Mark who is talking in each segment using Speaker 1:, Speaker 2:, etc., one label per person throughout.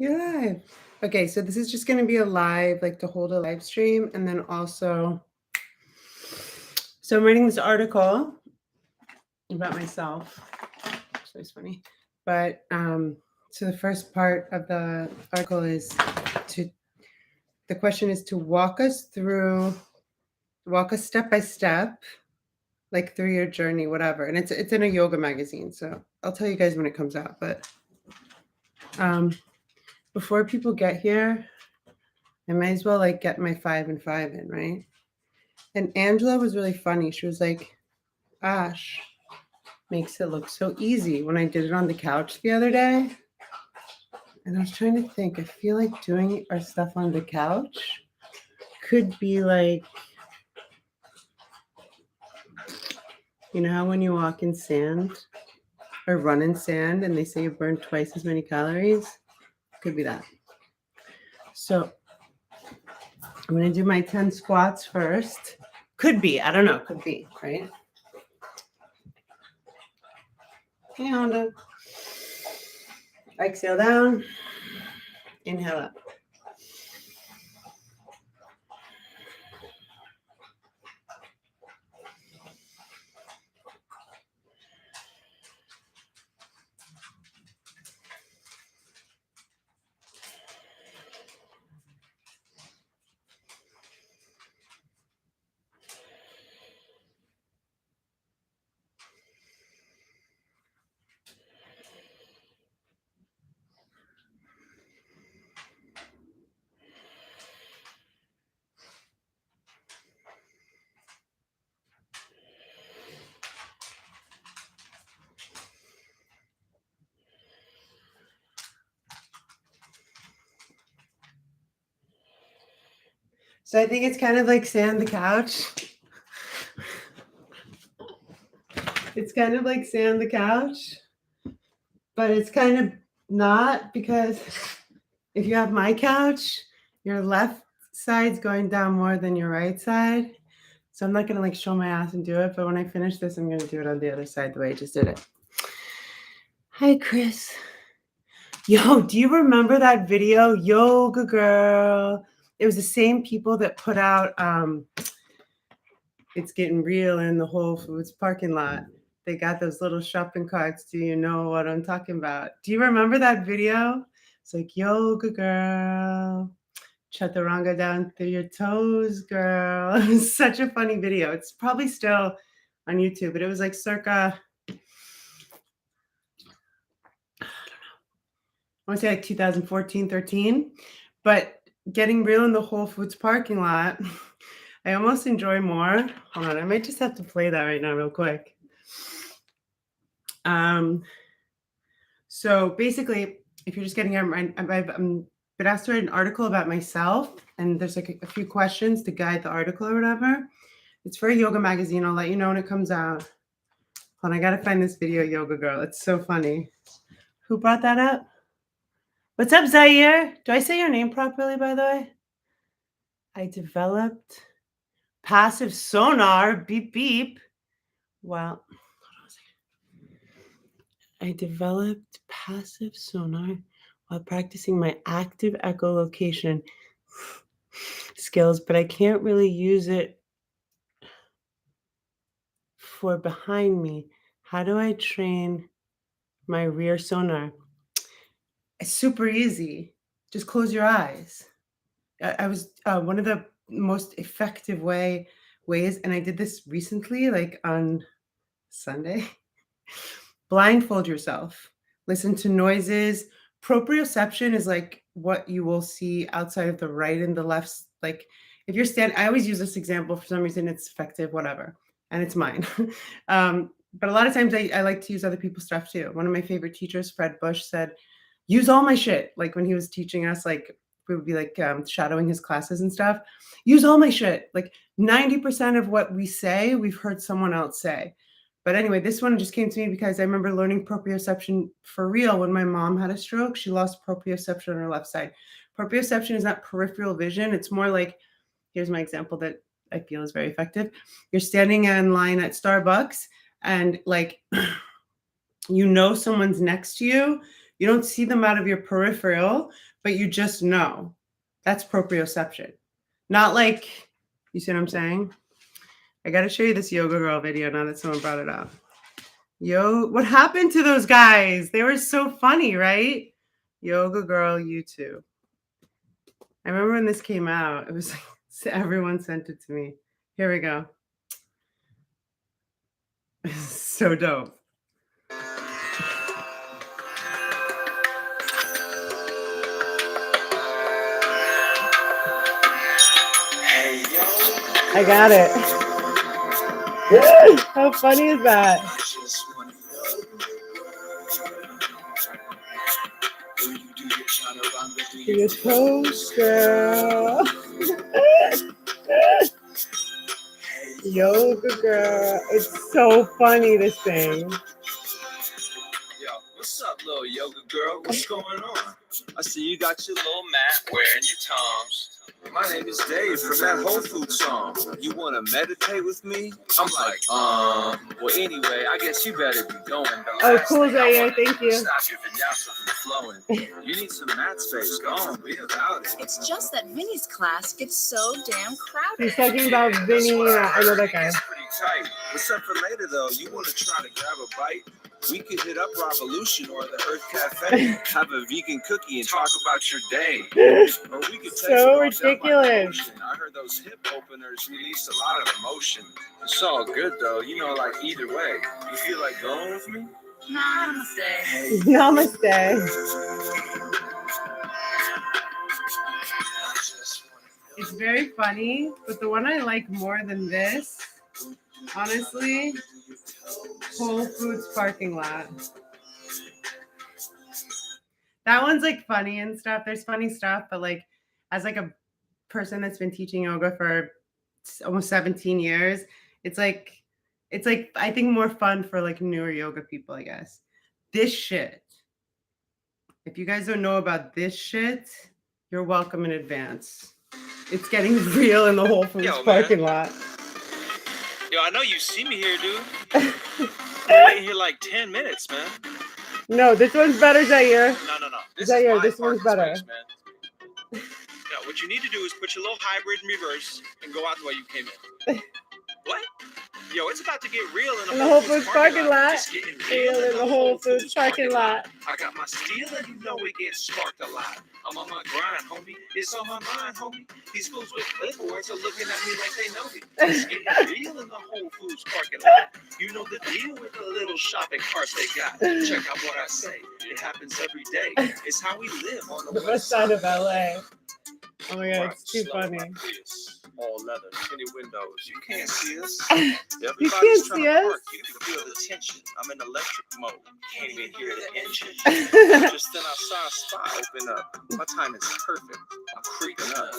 Speaker 1: You're live. Okay, so this is just going to be a live, like to hold a live stream. And then also, so I'm writing this article about myself. So it's funny. But so the first part of the article is the question is to walk us step by step, like through your journey, whatever. And it's in a yoga magazine. So I'll tell you guys when it comes out. But before people get here, I might as well like get my 5 and 5 in, right? And Angela was really funny. She was like, Ash makes it look so easy when I did it on the couch the other day. And I was trying to think, I feel like doing our stuff on the couch could be like, you know how when you walk in sand or run in sand and they say you burn twice as many calories? Could be that. So I'm going to do my 10 squats first. Could be. I don't know. Could be, right? Hey, Honda. Exhale down. Inhale up. So I think it's kind of like sand the couch. It's kind of like sand the couch, but it's kind of not, because if you have my couch, your left side's going down more than your right side. So I'm not going to like show my ass and do it, but when I finish this, I'm going to do it on the other side the way I just did it. Hi, Chris. Yo, do you remember that video, Yoga Girl? It was the same people that put out It's Getting Real in the Whole Foods parking lot. They got those little shopping carts. Do you know what I'm talking about? Do you remember that video? It's like, Yoga Girl, chaturanga down through your toes, girl. It was such a funny video. It's probably still on YouTube, but it was like circa, I want to say like 2014, 13. But Getting Real in the Whole Foods parking lot, I almost enjoy more. Hold on, I might just have to play that right now real quick. So basically, if you're just getting, I've been asked to write an article about myself, and there's like a few questions to guide the article or whatever. It's for a yoga magazine. I'll let you know when it comes out. Hold on, I gotta find this video, Yoga Girl. It's so funny. Who brought that up? What's up, Zaire? Do I say your name properly, by the way? I developed passive sonar, beep, beep. Well, I developed passive sonar while practicing my active echolocation skills, but I can't really use it for behind me. How do I train my rear sonar? It's super easy. Just close your eyes. I was one of the most effective ways, and I did this recently, like on Sunday. Blindfold yourself. Listen to noises. Proprioception is like what you will see outside of the right and the left. Like if you're standing, I always use this example for some reason. It's effective, whatever, and it's mine. But a lot of times I like to use other people's stuff too. One of my favorite teachers, Fred Bush, said, use all my shit. Like when he was teaching us, like we would be like shadowing his classes and stuff. Use all my shit. Like 90% of what we say, we've heard someone else say. But anyway, this one just came to me because I remember learning proprioception for real when my mom had a stroke. She lost proprioception on her left side. Proprioception is not peripheral vision. It's more like, here's my example that I feel is very effective. You're standing in line at Starbucks and like, you know, someone's next to you. You don't see them out of your peripheral, but you just know. That's proprioception. Not like, you see what I'm saying? I got to show you this yoga girl video now that someone brought it up. What happened to those guys? They were so funny, right? Yoga girl YouTube. I remember when this came out, it was like everyone sent it to me. Here we go. So dope. I got it. How funny is that? Do your toes, girl. Yoga girl. It's so funny, this thing.
Speaker 2: Yo, what's up, little yoga girl? What's going on? I see you got your little mat wearing your Toms. My name is Dave from that Whole Foods song. You want to meditate with me? I'm like, well, anyway, I guess you better be going.
Speaker 1: Oh, cool, Zaire. Thank you.
Speaker 2: Stop your vinyasa from flowing. You need some mat space. Go on, be about it.
Speaker 3: It's just that Vinny's class gets so damn crowded.
Speaker 1: He's talking about Vinny. I know that guy.
Speaker 2: It's pretty tight. Except for later, though, you want to try to grab a bite? We could hit up Revolution or the Earth Cafe, have a vegan cookie, and talk about your day. Or we could
Speaker 1: So ridiculous.
Speaker 2: I heard those hip openers release a lot of emotion. It's all good, though. You know, like either way. You feel like going with me?
Speaker 3: Namaste.
Speaker 1: Namaste. It's very funny, but the one I like more than this, honestly, Whole Foods parking lot. That one's like funny and stuff. There's funny stuff, but like as like a person that's been teaching yoga for almost 17 years, it's like I think more fun for like newer yoga people, I guess. This shit. If you guys don't know about this shit, you're welcome in advance. It's getting real in the Whole Foods parking lot.
Speaker 2: Yo, I know you see me here, dude. I'm waiting here like 10 minutes, man.
Speaker 1: No, this one's better, Zaire.
Speaker 2: No.
Speaker 1: Zaire, this one's better.
Speaker 2: Space, man. Now, what you need to do is put your little hybrid in reverse and go out the way you came in. What? Yo, it's about to get real in the
Speaker 1: Whole Foods parking lot.
Speaker 2: It's getting
Speaker 1: Real in the Whole Foods parking lot.
Speaker 2: I got my steel and you know it gets sparked a lot. I'm on my grind, homie. It's on my mind, homie. These fools with clipboards are looking at me like they know me. It's getting real in the Whole Foods parking lot. You know the deal with the little shopping carts they got. Check out what I say. It happens every day. It's how we live on
Speaker 1: the west side of LA. Oh my god, it's too funny.
Speaker 2: All leather, tinted windows. You can't see us.
Speaker 1: You can't see us.
Speaker 2: You can feel the tension. I'm in electric mode. Can't even hear the engine. Just then I saw a spot open up. My time is perfect. I'm creeping up.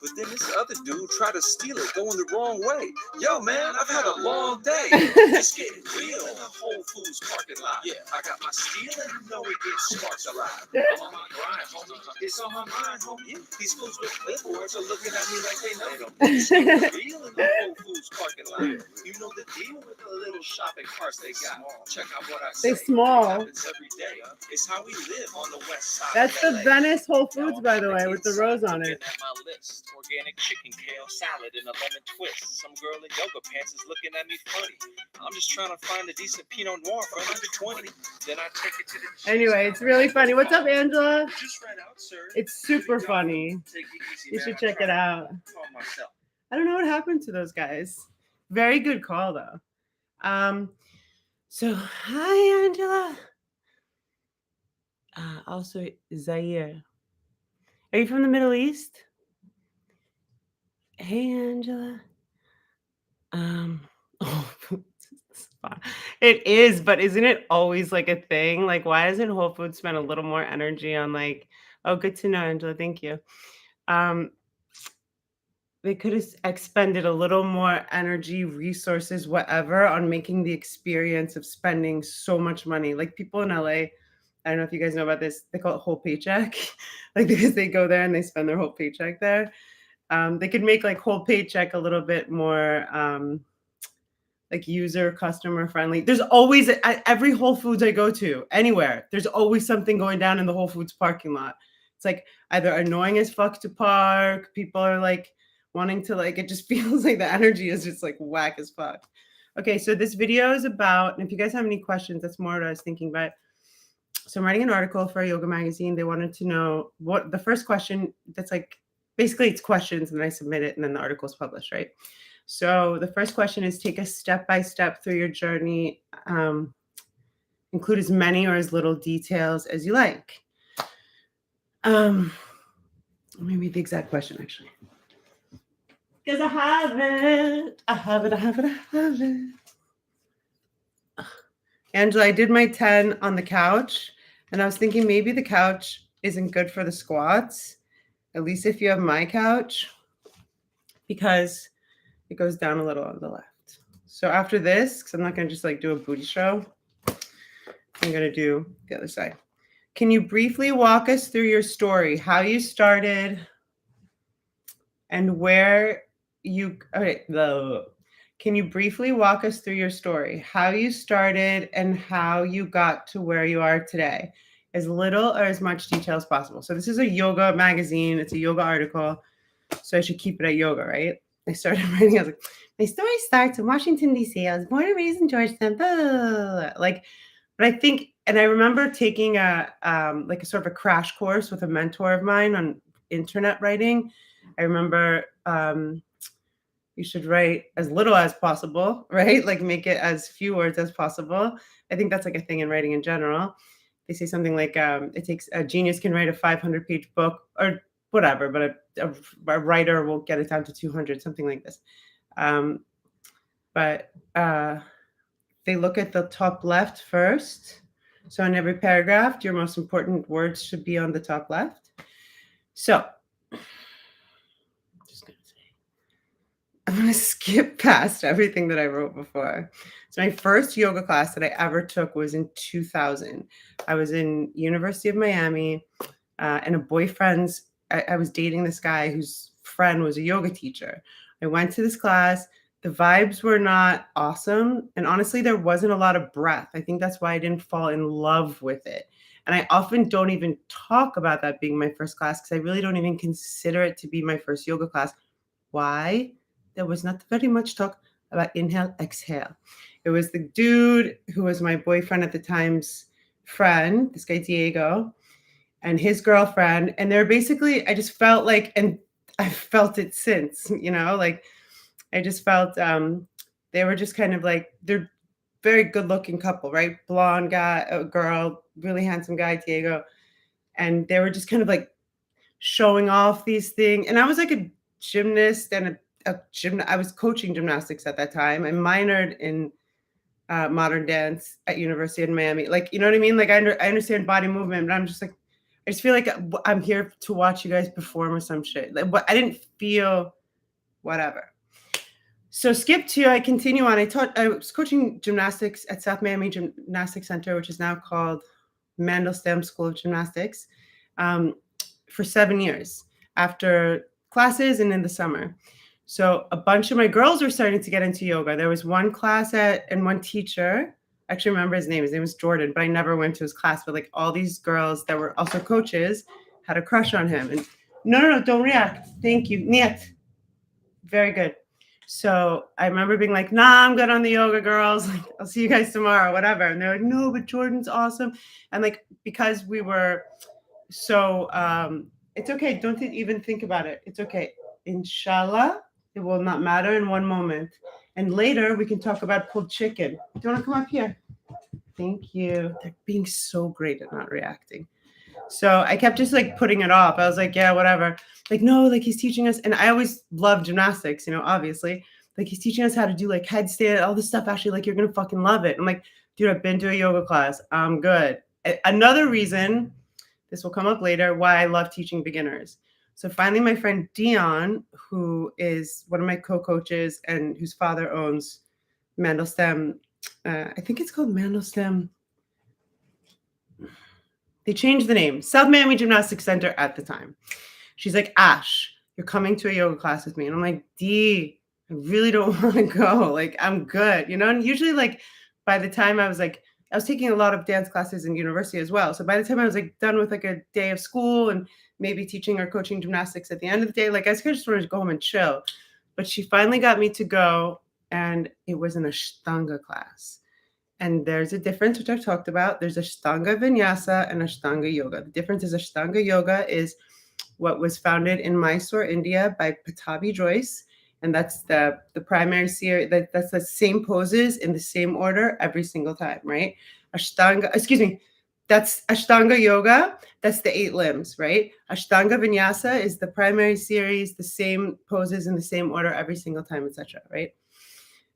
Speaker 2: But then this other dude tried to steal it, going the wrong way. Yo, man, I've had a long day. It's getting real in the Whole Foods parking lot. Yeah, I got my steel and you know it gets sparked a lot. I'm on my grind, homie. It's on my mind, homie. These fools with clipboards are looking at me like they know me. It's getting real in the Whole Foods parking lot. You know the deal with the little shopping carts they got. Check out what I say.
Speaker 1: They're small.
Speaker 2: It happens every day. It's how we live on the west side.
Speaker 1: That's the Venice Whole Foods, by the way, with the rose on it.
Speaker 2: At my list. Organic chicken, kale salad, and a lemon twist. Some girl in yoga pants is looking at me funny. I'm just trying to find a decent Pinot Noir for under 20. Then I take it to the.
Speaker 1: Anyway, it's really funny. What's up, Angela?
Speaker 2: Just ran out, sir.
Speaker 1: It's super funny. You should check it out. I don't know what happened to those guys. Very good call, though. So, hi, Angela. Also, Zaire. Are you from the Middle East? Hey, Angela. It is, but isn't it always like a thing? Like, why doesn't Whole Foods spend a little more energy on like, oh, good to know, Angela. Thank you. They could have expended a little more energy, resources, whatever, on making the experience of spending so much money. Like people in LA, I don't know if you guys know about this, they call it whole paycheck. Like because they go there and they spend their whole paycheck there. They could make like whole paycheck a little bit more like user customer friendly. There's always at every Whole Foods I go to, anywhere, there's always something going down in the Whole Foods parking lot. It's like either annoying as fuck to park, people are like wanting to like, it just feels like the energy is just like whack as fuck. Okay, so this video is about, and if you guys have any questions, that's more what I was thinking about. So I'm writing an article for a yoga magazine. They wanted to know what the first question that's like, basically it's questions and then I submit it and then the article is published, right? So the first question is take a step-by-step through your journey. Include as many or as little details as you like. Let me read the exact question actually. Because I have it. Angela, I did my 10 on the couch and I was thinking maybe the couch isn't good for the squats, at least if you have my couch, because it goes down a little on the left. So after this, because I'm not going to just like do a booty show, I'm going to do the other side. Can you briefly walk us through your story, how you started and where you, okay, can you briefly walk us through your story, how you started and how you got to where you are today? As little or as much detail as possible. So this is a yoga magazine. It's a yoga article. So I should keep it at yoga, right? I started writing, I was like, my story starts in Washington, D.C. I was born and raised in Georgetown. Blah, blah, blah. Like, but I think, and I remember taking a like a sort of a crash course with a mentor of mine on internet writing. I remember you should write as little as possible, right? Like make it as few words as possible. I think that's like a thing in writing in general. They say something like it takes a genius can write a 500-page book or whatever, but a writer will get it down to 200, something like this. But they look at the top left first. So in every paragraph, your most important words should be on the top left. So I'm going to skip past everything that I wrote before. So my first yoga class that I ever took was in 2000. I was in University of Miami and a boyfriend's, I was dating this guy whose friend was a yoga teacher. I went to this class. The vibes were not awesome. And honestly, there wasn't a lot of breath. I think that's why I didn't fall in love with it. And I often don't even talk about that being my first class because I really don't even consider it to be my first yoga class. Why? There was not very much talk about inhale, exhale. It was the dude who was my boyfriend at the time's friend, this guy Diego, and his girlfriend. And they're basically, I just felt like, and I've felt it since, you know, like I just felt they were just kind of like, they're very good looking couple, right? Blonde guy, girl, really handsome guy, Diego. And they were just kind of like showing off these things. And I was like a gymnast and I was coaching gymnastics at that time. I minored in modern dance at University of Miami. Like, you know what I mean? Like I understand body movement, but I'm just like, I just feel like I'm here to watch you guys perform or some shit. Like, but I didn't feel whatever. So skip 2, I continue on. I was coaching gymnastics at South Miami Gymnastics Center, which is now called Mandelstam School of Gymnastics, for 7 years after classes and in the summer. So a bunch of my girls were starting to get into yoga. There was one class and one teacher. I actually remember his name. His name was Jordan, but I never went to his class. But like all these girls that were also coaches had a crush on him. And no, don't react. Thank you. Niet. Very good. So I remember being like, nah, I'm good on the yoga, girls. Like, I'll see you guys tomorrow, whatever. And they're like, no, but Jordan's awesome. And like, because we were so, it's okay. Don't even think about it. It's okay. Inshallah, it will not matter in one moment. And later we can talk about pulled chicken. Do you want to come up here? Thank you. They're being so great at not reacting. So I kept just like putting it off. I was like, yeah, whatever. Like, no, like he's teaching us. And I always love gymnastics, you know, obviously. Like he's teaching us how to do like headstand, all this stuff. Actually, like you're going to fucking love it. I'm like, dude, I've been to a yoga class. I'm good. Another reason, this will come up later, why I love teaching beginners. So finally, my friend Dion, who is one of my co-coaches and whose father owns Mandelstam, I think it's called Mandelstam. They changed the name, South Miami Gymnastics Center at the time. She's like, Ash, you're coming to a yoga class with me. And I'm like, D, I really don't want to go. Like, I'm good, And usually, like, by the time I was taking a lot of dance classes in university as well. So by the time I was like done with like a day of school and maybe teaching or coaching gymnastics at the end of the day, like I just wanted to go home and chill. But she finally got me to go, and it was an Ashtanga class. And there's a difference, which I've talked about. There's Ashtanga Vinyasa and Ashtanga Yoga. The difference is Ashtanga Yoga is what was founded in Mysore, India by Patabi Joyce. And that's the primary series. That's the same poses in the same order every single time, right? That's Ashtanga Yoga. That's the 8 limbs, right? Ashtanga Vinyasa is the primary series, the same poses in the same order every single time, etc., right?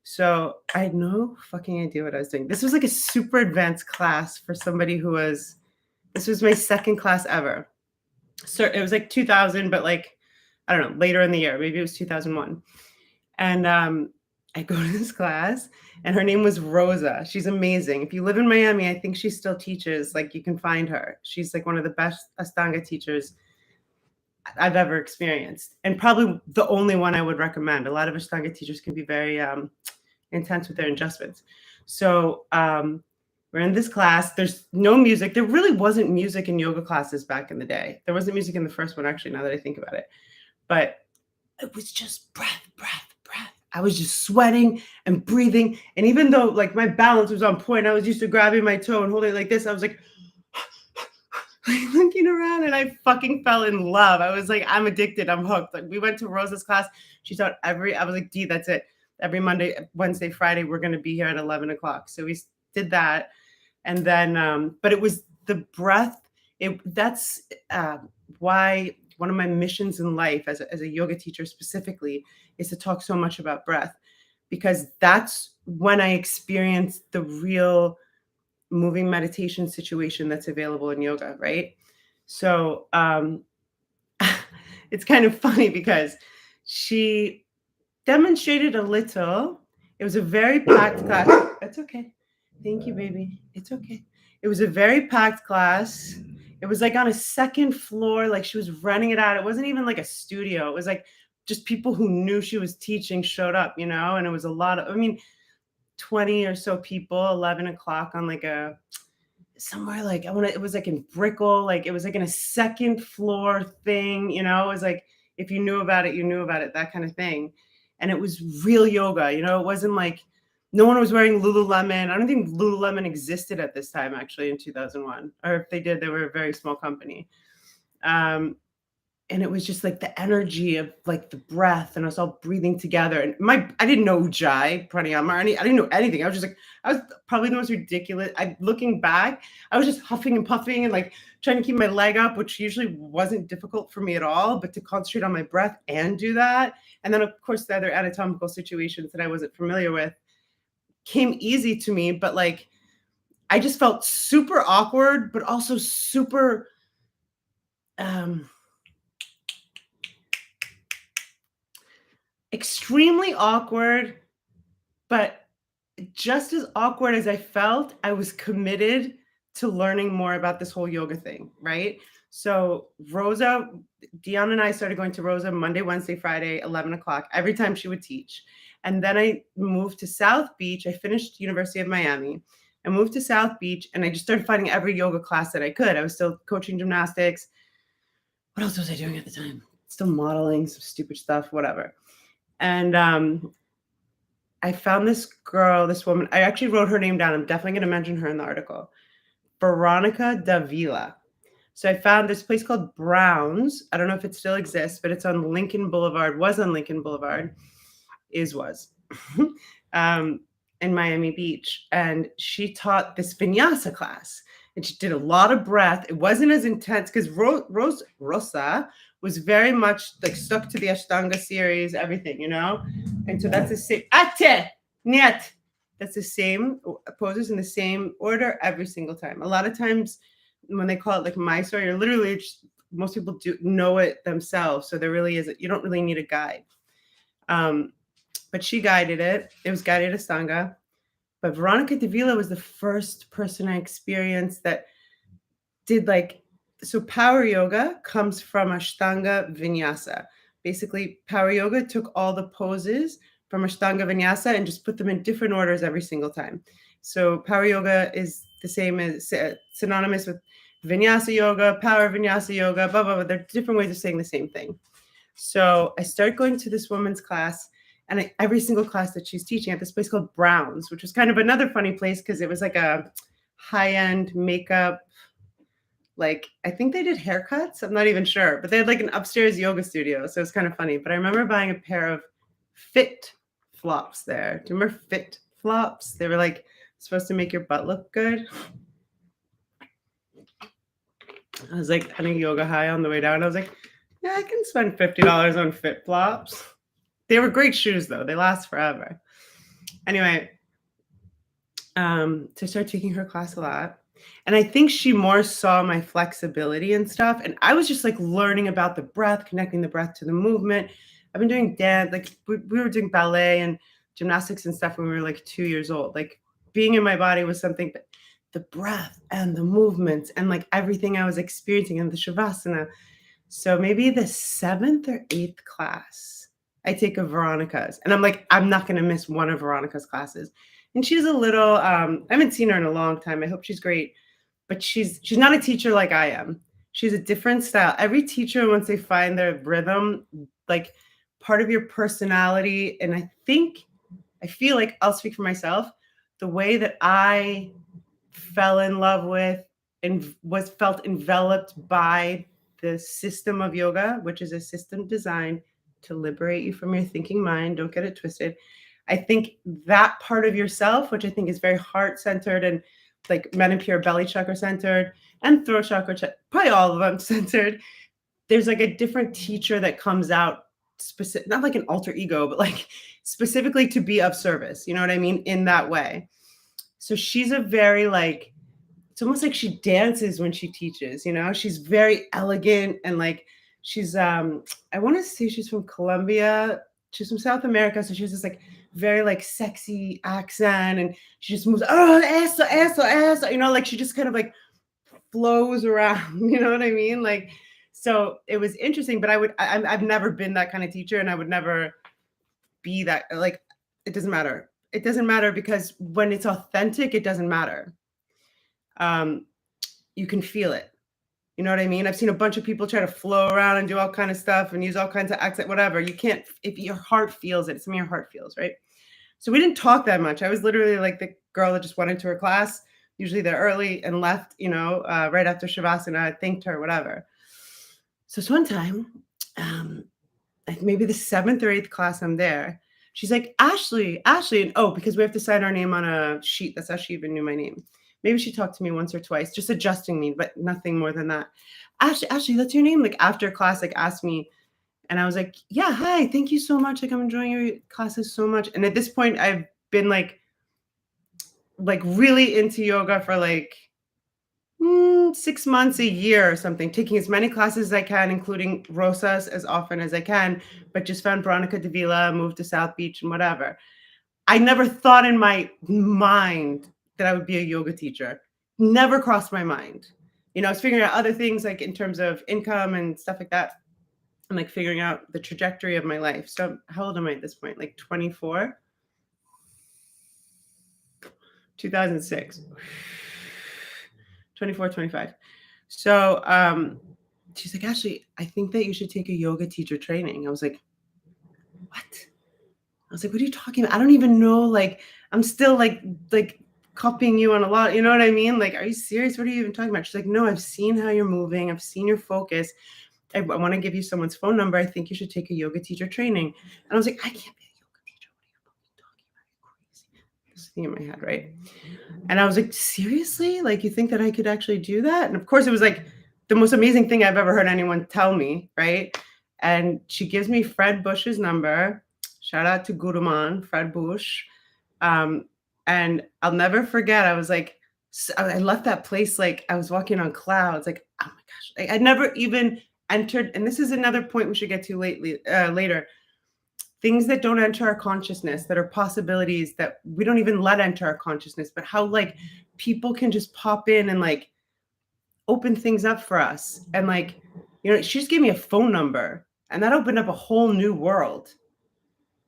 Speaker 1: So I had no fucking idea what I was doing. This was like a super advanced class for somebody this was my second class ever. So it was like 2000, but like, I don't know, later in the year, maybe it was 2001. And I go to this class, and her name was Rosa. She's amazing. If you live in Miami, I think she still teaches. Like, you can find her. She's like one of the best Ashtanga teachers I've ever experienced, and probably the only one I would recommend. A lot of Ashtanga teachers can be very intense with their adjustments. So we're in this class. There's no music. There really wasn't music in yoga classes back in the day. There wasn't music in the first one, actually, now that I think about it. But it was just breath, breath, breath. I was just sweating and breathing. And even though like my balance was on point, I was used to grabbing my toe and holding it like this. I was like looking around, and I fucking fell in love. I was like, I'm addicted. I'm hooked. Like, we went to Rosa's class. She taught I was like, D, that's it. Every Monday, Wednesday, Friday, we're going to be here at 11 o'clock. So we did that. And then, but it was the breath. That's why one of my missions in life as a yoga teacher specifically is to talk so much about breath, because that's when I experienced the real moving meditation situation that's available in yoga, right? So it's kind of funny because she demonstrated a little. It was a very packed class. That's okay. Thank you, baby. It's okay. It was a very packed class. It was like on a second floor, like she was renting it out. It wasn't even like a studio. It was like just people who knew she was teaching showed up, and it was a lot of, 20 or so people, 11 o'clock on like somewhere like, it was like in Brickell, like it was like in a second floor thing, it was like, if you knew about it, you knew about it, that kind of thing. And it was real yoga, it wasn't like, no one was wearing Lululemon. I don't think Lululemon existed at this time, actually, in 2001. Or if they did, they were a very small company. And it was just like the energy of like the breath, and us all breathing together. And I didn't know Ujjayi, Pranayama, I didn't know anything. I was probably the most ridiculous. Looking back, I was just huffing and puffing and like trying to keep my leg up, which usually wasn't difficult for me at all, but to concentrate on my breath and do that. And then of course the other anatomical situations that I wasn't familiar with came easy to me, but like I just felt super awkward, but also super extremely awkward, but just as awkward as I felt, I was committed to learning more about this whole yoga thing, right? So Rosa, Dion and I started going to Rosa Monday, Wednesday, Friday, 11 o'clock, every time she would teach. And then I moved to South Beach. I finished University of Miami. I moved to South Beach, and I just started finding every yoga class that I could. I was still coaching gymnastics. What else was I doing at the time? Still modeling, some stupid stuff, whatever. And I found this woman. I actually wrote her name down. I'm definitely going to mention her in the article. Veronica Davila. So I found this place called Brown's. I don't know if it still exists, but it's on Lincoln Boulevard. Was on Lincoln Boulevard. Was. In Miami Beach. And she taught this vinyasa class. And she did a lot of breath. It wasn't as intense because Rosa was very much like stuck to the Ashtanga series, everything, And so that's the same. That's the same poses in the same order every single time. A lot of times when they call it like Mysore, you're literally most people do know it themselves. So there really isn't, you don't really need a guide. But she guided it. It was guided Ashtanga. But Veronica Davila was the first person I experienced that did so power yoga comes from Ashtanga Vinyasa. Basically, power yoga took all the poses from Ashtanga Vinyasa and just put them in different orders every single time. So power yoga is the same as synonymous with Vinyasa yoga, power Vinyasa yoga, blah, blah, blah. There are different ways of saying the same thing. So I started going to this woman's class, and every single class that she's teaching at this place called Brown's, which was kind of another funny place because it was like a high-end makeup. Like, I think they did haircuts. I'm not even sure, but they had like an upstairs yoga studio. So it's kind of funny. But I remember buying a pair of Fit flops there. Do you remember Fit flops? They were like supposed to make your butt look good. I was like on a yoga high on the way down. I was like, yeah, I can spend $50 on Fit flops. They were great shoes though. They last forever. Anyway, to start taking her class a lot. And I think she more saw my flexibility and stuff. And I was just like learning about the breath, connecting the breath to the movement. I've been doing dance, like we were doing ballet and gymnastics and stuff when we were like 2 years old. Like being in my body was something, but the breath and the movements and like everything I was experiencing in the Shavasana. So maybe the 7th or 8th class, I take a Veronica's. And I'm like, I'm not going to miss one of Veronica's classes. And she's a little, I haven't seen her in a long time. I hope she's great. But she's not a teacher like I am. She's a different style. Every teacher, once they find their rhythm, like part of your personality, and I feel like I'll speak for myself, the way that I fell in love with and felt enveloped by the system of yoga, which is a system designed to liberate you from your thinking mind. Don't get it twisted. I think that part of yourself, which I think is very heart-centered and like Mena Pure belly chakra centered and throat chakra, probably all of them centered. There's like a different teacher that comes out specific, not like an alter ego, but like specifically to be of service. You know what I mean? In that way. So she's a very like, it's almost like she dances when she teaches, you know, she's very elegant and like she's, I want to say she's from Colombia. She's from South America. So she has this like very like sexy accent and she just moves, eso, you know, like she just kind of like flows around, you know what I mean? Like, so it was interesting, but I've never been that kind of teacher and I would never be that, like, it doesn't matter. It doesn't matter because when it's authentic, it doesn't matter. You can feel it. You know what I mean? I've seen a bunch of people try to flow around and do all kind of stuff and use all kinds of accent, whatever. You can't, if your heart feels it, something your heart feels, right? So we didn't talk that much. I was literally like the girl that just went into her class, usually there early and left, you know, right after Shavasana. I thanked her, whatever. So this one time, like maybe the 7th or 8th class I'm there, she's like, Ashley, and oh, because we have to sign our name on a sheet. That's how she even knew my name. Maybe she talked to me once or twice, just adjusting me, but nothing more than that. Ashley, that's your name? Like after class, like asked me. And I was like, yeah, hi, thank you so much. Like I'm enjoying your classes so much. And at this point, I've been like really into yoga for like 6 months, a year or something, taking as many classes as I can, including Rosas as often as I can, but just found Veronica Davila, moved to South Beach and whatever. I never thought in my mind that I would be a yoga teacher. Never crossed my mind. You know, I was figuring out other things like in terms of income and stuff like that. And like figuring out the trajectory of my life. So how old am I at this point? Like 24? 2006. 24, 25. So she's like, Ashley, I think that you should take a yoga teacher training. I was like, what? I was like, what are you talking about? I don't even know. Like, I'm still like copying you on a lot. You know what I mean? Like, are you serious? What are you even talking about? She's like, no, I've seen how you're moving. I've seen your focus. I want to give you someone's phone number. I think you should take a yoga teacher training. And I was like, I can't be a yoga teacher. What are you talking about? Crazy. This thing in my head, right? And I was like, seriously? Like, you think that I could actually do that? And of course, it was like the most amazing thing I've ever heard anyone tell me, right? And she gives me Fred Bush's number. Shout out to Guruman, Fred Bush. And I'll never forget, I was like, I left that place like I was walking on clouds. Like, oh my gosh, I never even entered, and this is another point we should get to later, things that don't enter our consciousness, that are possibilities that we don't even let enter our consciousness, but how like people can just pop in and like open things up for us. And like, you know, she just gave me a phone number and that opened up a whole new world.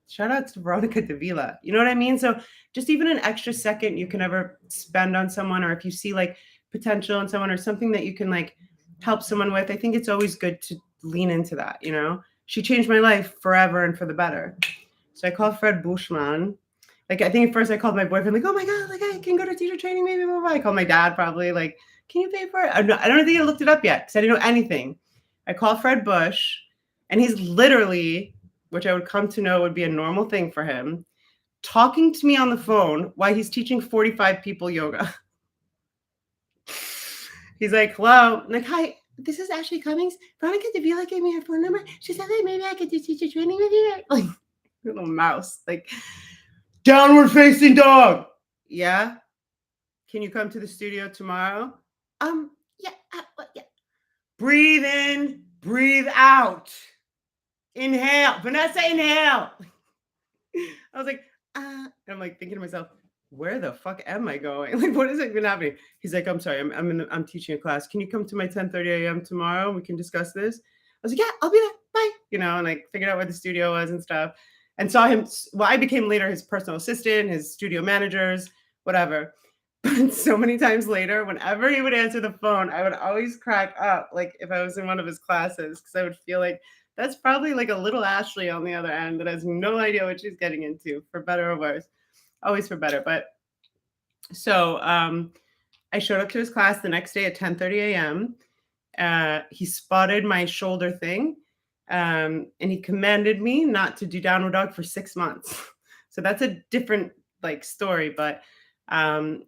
Speaker 1: shout out to Veronica Davila. You know what I mean? So just even an extra second you can ever spend on someone, or if you see like potential in someone or something that you can like help someone with, I think it's always good to lean into that, you know? She changed my life forever and for the better. So I called Fred Bushman. Like, I think at first I called my boyfriend, like, oh my God, like I can go to teacher training, maybe, blah, blah, blah. I called my dad probably, like, can you pay for it? I don't think I looked it up yet because I didn't know anything. I called Fred Bush, and he's literally, which I would come to know would be a normal thing for him, talking to me on the phone while he's teaching 45 people yoga. He's like, hello. I'm like, hi, this is Ashley Cummings. Veronica Davila gave me her phone number. She said that maybe I could do teacher training with you. Like, little mouse. Like, downward facing dog. Yeah. Can you come to the studio tomorrow? Yeah. Yeah. Breathe in, breathe out. Inhale. Vanessa, inhale. I was like, and I'm like thinking to myself, where the fuck am I going? Like, what is it even happening? He's like, I'm sorry, I'm teaching a class. Can you come to my 10:30 a.m. tomorrow? We can discuss this. I was like, yeah, I'll be there. Bye. You know, and like figured out where the studio was and stuff. And saw him. Well, I became later his personal assistant, his studio managers, whatever. But so many times later, whenever he would answer the phone, I would always crack up, like if I was in one of his classes, because I would feel like that's probably like a little Ashley on the other end that has no idea what she's getting into, for better or worse. Always for better. But so I showed up to his class the next day at 10:30 a.m. He spotted my shoulder thing, and he commanded me not to do downward dog for 6 months. So that's a different like story, but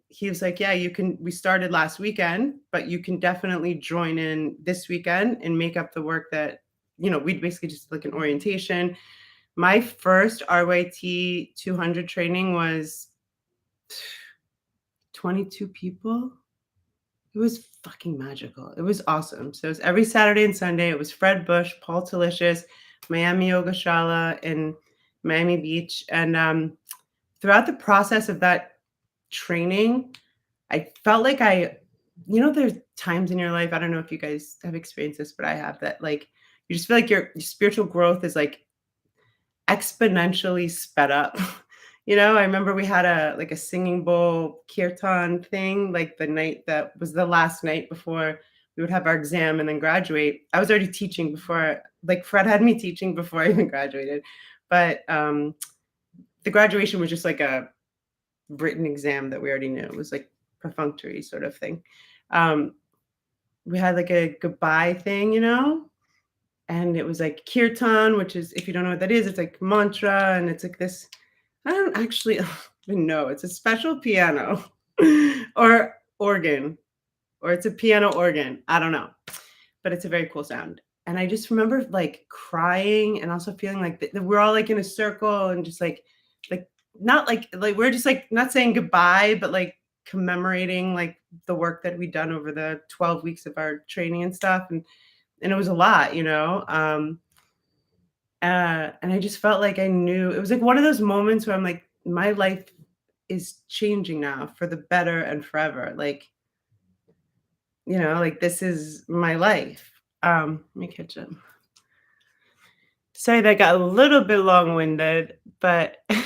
Speaker 1: he was like, yeah, you can, we started last weekend, but you can definitely join in this weekend and make up the work that, you know, we'd basically just like an orientation. My first RYT 200 training was 22 people. It was fucking magical. It was awesome. So it was every Saturday and Sunday. It was Fred Bush, Paul Talicious, Miami Yoga Shala in Miami Beach. And throughout the process of that training, I felt like you know, there's times in your life, I don't know if you guys have experienced this, but I have, that like you just feel like your spiritual growth is like exponentially sped up. You know, I remember we had a singing bowl kirtan thing, like the night that was the last night before we would have our exam and then graduate. I was already teaching before, like Fred had me teaching before I even graduated. But the graduation was just like a written exam that we already knew. It was like perfunctory sort of thing. We had like a goodbye thing, you know, and it was like kirtan, which is, if you don't know what that is, it's like mantra, and it's like this, I don't actually even know. It's a special piano or organ, or it's a piano organ. I don't know, but it's a very cool sound. And I just remember like crying and also feeling like we're all like in a circle and just like not like we're just like not saying goodbye, but like commemorating like the work that we'd done over the 12 weeks of our training and stuff. And it was a lot, you know. And I just felt like I knew, it was like one of those moments where I'm like, my life is changing now for the better and forever. Like, you know, like this is my life. Let me catch up. Sorry, that got a little bit long-winded, but I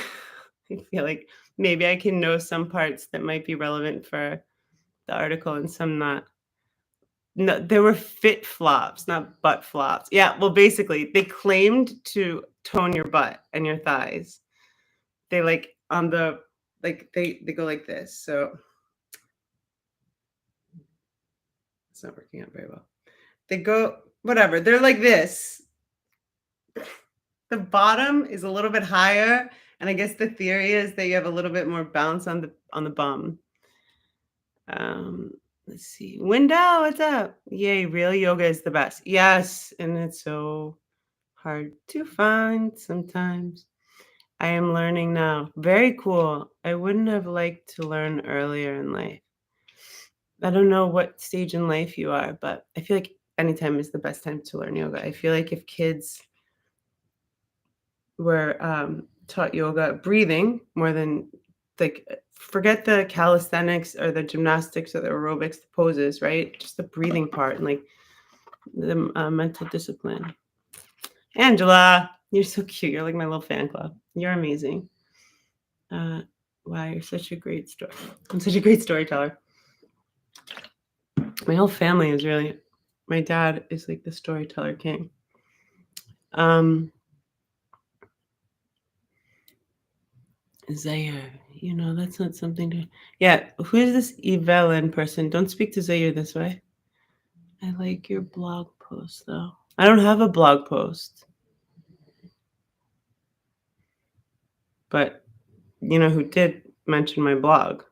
Speaker 1: feel like maybe I can know some parts that might be relevant for the article and some not. No, there were fit flops, not butt flops. Yeah, well, basically, they claimed to tone your butt and your thighs. They like on the, like they go like this. So it's not working out very well. They go, whatever, they're like this. The bottom is a little bit higher, and I guess the theory is that you have a little bit more bounce on the bum. Let's see. Wendell, what's up? Yay, real yoga is the best. Yes, and it's so hard to find sometimes. I am learning now. Very cool. I wouldn't have liked to learn earlier in life. I don't know what stage in life you are, but I feel like anytime is the best time to learn yoga. I feel like if kids were taught yoga, breathing more than, like, forget the calisthenics or the gymnastics or the aerobics, the poses, right? Just the breathing part and like the mental discipline. Angela, You're so cute. You're like my little fan club. You're amazing. Wow, you're such a great story. I'm such a great storyteller. My whole family is really, my dad is like the storyteller king. Zaire, that's not something to. Yeah, who is this Evelyn person? Don't speak to Zaire this way. I like your blog post though. I don't have a blog post. But you know who did mention my blog?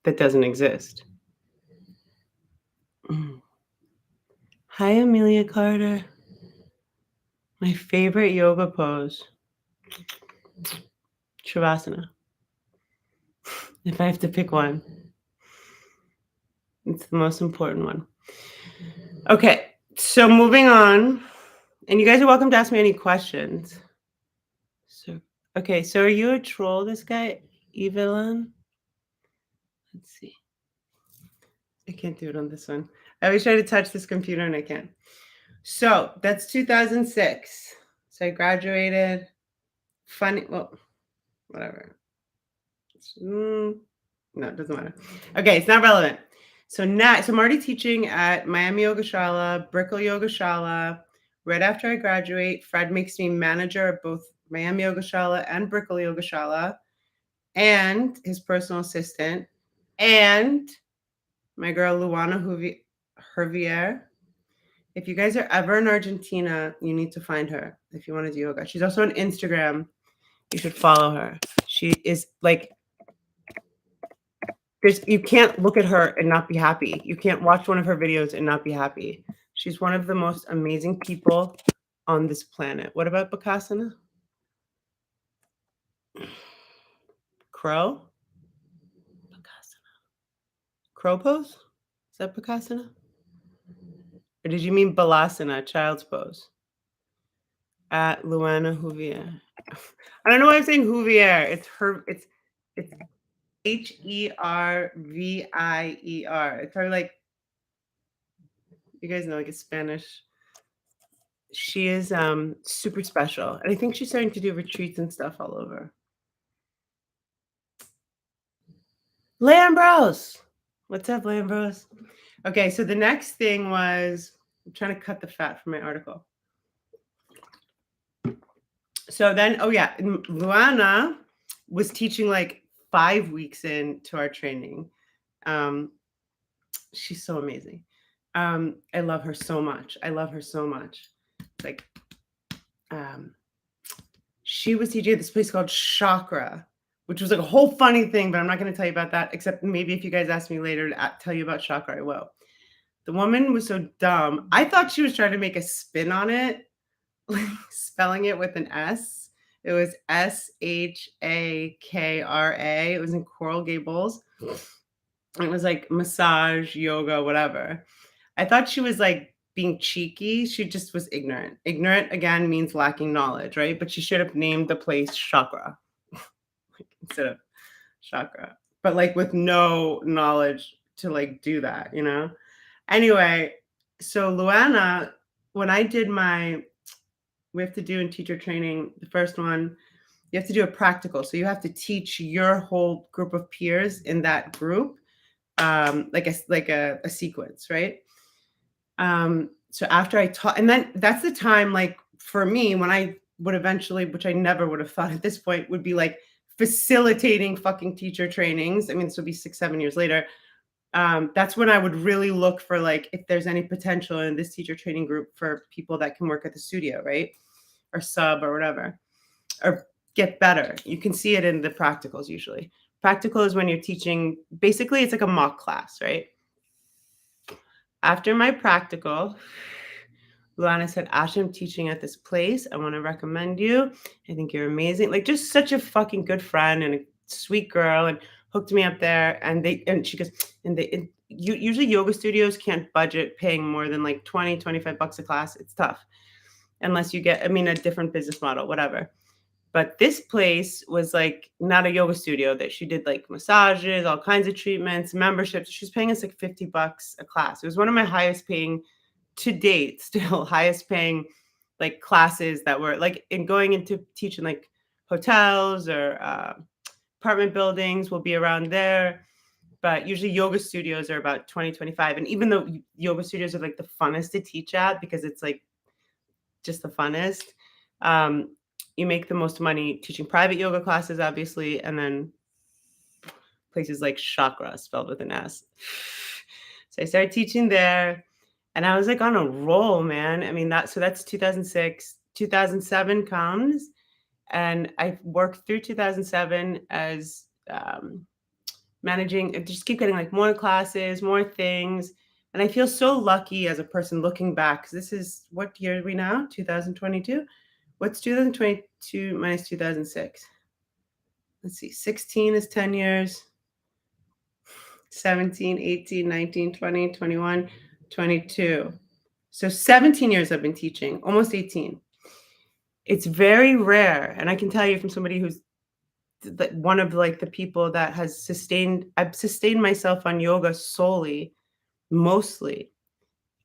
Speaker 1: That doesn't exist. Hi, Amelia Carter. My favorite yoga pose. Shavasana. If I have to pick one, it's the most important one. Okay, so moving on. And you guys are welcome to ask me any questions. So, okay, so are you a troll, this guy, Evelyn? Let's see. I can't do it on this one. I always try to touch this computer and I can't. So that's 2006. So I graduated. Funny, well, whatever. No, it doesn't matter. Okay, it's not relevant. So now, so I'm already teaching at Miami Yogashala, Brickell Yogashala. Right after I graduate, Fred makes me manager of both Miami Yogashala and Brickell Yogashala, and his personal assistant, and my girl Luana Hervier. If you guys are ever in Argentina, you need to find her if you want to do yoga. She's also on Instagram. You should follow her. She is like, you can't look at her and not be happy. You can't watch one of her videos and not be happy. She's one of the most amazing people on this planet. What about Bakasana? Crow? Bakasana. Crow pose? Is that Bakasana? Or did you mean Balasana, child's pose? At Luana Huvier. I don't know why I'm saying Huvier. It's Hervier. It's probably like, you guys know, like a Spanish. She is super special. And I think she's starting to do retreats and stuff all over. Lambros. What's up, Lambros? Okay, so the next thing was, I'm trying to cut the fat from my article. So then, oh yeah, Luana was teaching like 5 weeks into our training. She's so amazing. I love her so much. Like, she was teaching at this place called Chakra, which was like a whole funny thing, but I'm not going to tell you about that, except maybe if you guys ask me later to tell you about Chakra, I will. The woman was so dumb. I thought she was trying to make a spin on it, like spelling it with an S. It was Shakra. It was in Coral Gables. It was like massage, yoga, whatever. I thought she was like being cheeky. She just was ignorant. Ignorant, again, means lacking knowledge, right? But she should have named the place Chakra instead of Chakra. But like with no knowledge to like do that, you know? Anyway, so Luana, when I did we have to do in teacher training, the first one, you have to do a practical. So you have to teach your whole group of peers in that group, like a sequence, right? So after I taught, and then that's the time, like for me, when I would eventually, which I never would have thought at this point, would be like facilitating fucking teacher trainings. I mean, this would be 6-7 years later. That's when I would really look for like if there's any potential in this teacher training group for people that can work at the studio, right? Or sub or whatever, or get better. You can see it in the practicals usually. Practical is when you're teaching, basically it's like a mock class, right? After my practical, Luana said, Asha, I'm teaching at this place. I want to recommend you. I think you're amazing. Like just such a fucking good friend and a sweet girl, and hooked me up there. And she goes, usually yoga studios can't budget paying more than like 20, 25 bucks a class. It's tough unless you get, a different business model, whatever. But this place was like not a yoga studio, that she did like massages, all kinds of treatments, memberships. She's paying us like 50 bucks a class. It was one of my highest paying to date, still highest paying like classes that were like in going into teaching like hotels or apartment buildings will be around there. But usually yoga studios are about 20, 25. And even though yoga studios are like the funnest to teach at because it's like just the funnest, you make the most money teaching private yoga classes, obviously, and then places like chakra spelled with an S. So I started teaching there and I was like on a roll, man. I mean, that's 2006. 2007 comes and I worked through 2007 as managing, just keep getting like more classes, more things. And I feel so lucky as a person looking back, because this is, what year are we now? 2022? What's 2022 minus 2006? Let's see, 16 is 10 years. 17, 18, 19, 20, 21, 22. So 17 years I've been teaching, almost 18. It's very rare. And I can tell you from somebody who's one of like the people that has I've sustained myself on yoga solely, mostly